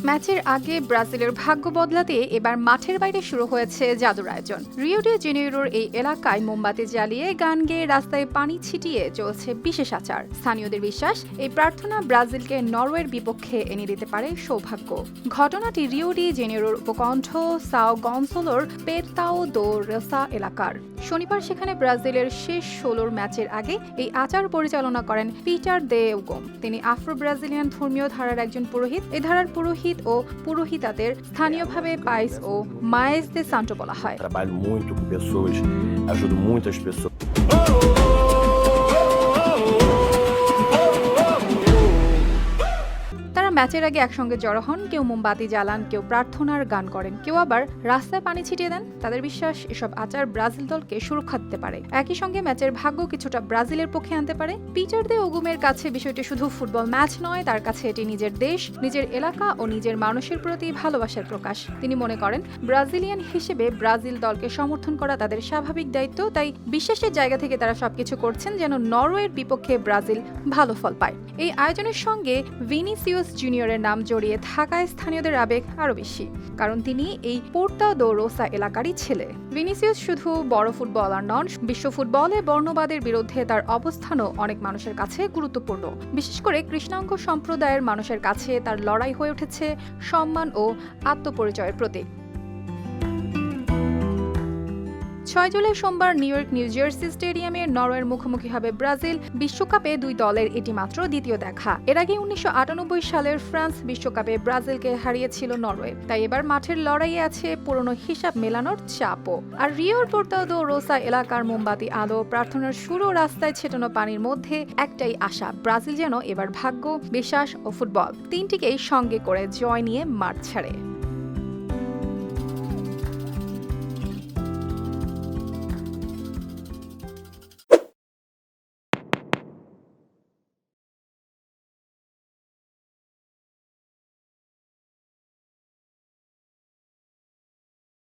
ম্যাচের আগে ব্রাজিলের ভাগ্য বদলাতে এবার মাঠের বাইরে শুরু হয়েছে জাদুর আয়োজন। রিও ডি জেনেইরোর এই এলাকায় মোমবাতি জ্বালিয়ে গান গেয়ে রাস্তায় পানি ছিটিয়ে চলছে বিশেষ আচার। স্থানীয়দের বিশ্বাস, এই প্রার্থনা ব্রাজিলকে নরওয়ের বিপক্ষে এনে দিতে পারে সৌভাগ্য। ঘটনাটি রিও ডি জেনেইরোর উপকণ্ঠ সাও গনসালোর পেরতাও দো রেসা এলাকার। শনিবার সেখানে ব্রাজিলের শেষ 16 ম্যাচের আগে এই আচার পরিচালনা করেন পিটার দে উগোম। তিনি আফ্রো ব্রাজিলিয়ান ধর্মীয় ধারার একজন পুরোহিত। এই ধারার পুরোহিত ও পুরোহিতাদের স্থানীয়ভাবে পাইস ও মায়েস দে সান্টো বলা হয়। Trabalho muito com pessoas, ajudo muitas pessoas. তারা ম্যাচের আগে একসঙ্গে জড়ো হন, কেউ মোমবাতি জ্বালান, কেউ প্রার্থনার গান করেন, কেউ আবার রাস্তায় পানি ছিটিয়ে দেন। তাদের বিশ্বাস, এসব আচার ব্রাজিল দলকে সুরক্ষা দিতে পারে, একই সঙ্গে ম্যাচের ভাগ্য কিছুটা ব্রাজিলের পক্ষে আনতে পারে। পিটার দে ওগুমের কাছে বিষয়টি শুধু ফুটবল ম্যাচ নয়, তার কাছে এটি নিজের দেশ, নিজের এলাকা ও নিজের মানুষের প্রতি ভালোবাসার প্রকাশ। তিনি মনে করেন, ব্রাজিলিয়ান হিসেবে ব্রাজিল দলকে সমর্থন করা তাদের স্বাভাবিক দায়িত্ব, তাই বিশ্বাসের জায়গা থেকে তারা সবকিছু করছেন যেন নরওয়ের বিপক্ষে ব্রাজিল ভালো ফল পায়। এই আয়োজনের সঙ্গে ভিনিসিয়াস জুনিয়রের নাম জড়িয়ে থাকায় স্থানীয়দের আবেগ আরও বেশি, কারণ তিনি এই পোর্তাও দো রোসা এলাকারই ছেলে। ভিনিসিয়াস শুধু বড় ফুটবলার নন, বিশ্ব ফুটবলে বর্ণবাদের বিরুদ্ধে তার অবস্থানও অনেক মানুষের কাছে গুরুত্বপূর্ণ। বিশেষ করে কৃষ্ণাঙ্গ সম্প্রদায়ের মানুষের কাছে তার লড়াই হয়ে উঠেছে সম্মান ও আত্মপরিচয়ের প্রতীক। 6 জুলাই সোমবার নিউ ইয়র্ক নিউ জার্সি স্টেডিয়ামে নরওয়ের মুখোমুখি হবে ব্রাজিল। বিশ্বকাপে দুই দলের এটি মাত্র দ্বিতীয় দেখা। এর আগে 1998 সালের ফ্রান্স বিশ্বকাপে ব্রাজিলকে হারিয়েছিল নরওয়ে, তাই এবার মাঠের লড়াইয়ে আছে পুরনো হিসাব মেলানোর চাপও। আর রিওর পোর্তাও দো রোসা এলাকার মোমবাতি আলো, প্রার্থনার সুর ও রাস্তায় ছেটানো পানির মধ্যে একটাই আশা, ব্রাজিল যেন এবার ভাগ্য, বিশ্বাস ও ফুটবল তিনটিকেই সঙ্গে করে জয় নিয়ে মাঠ ছাড়ে।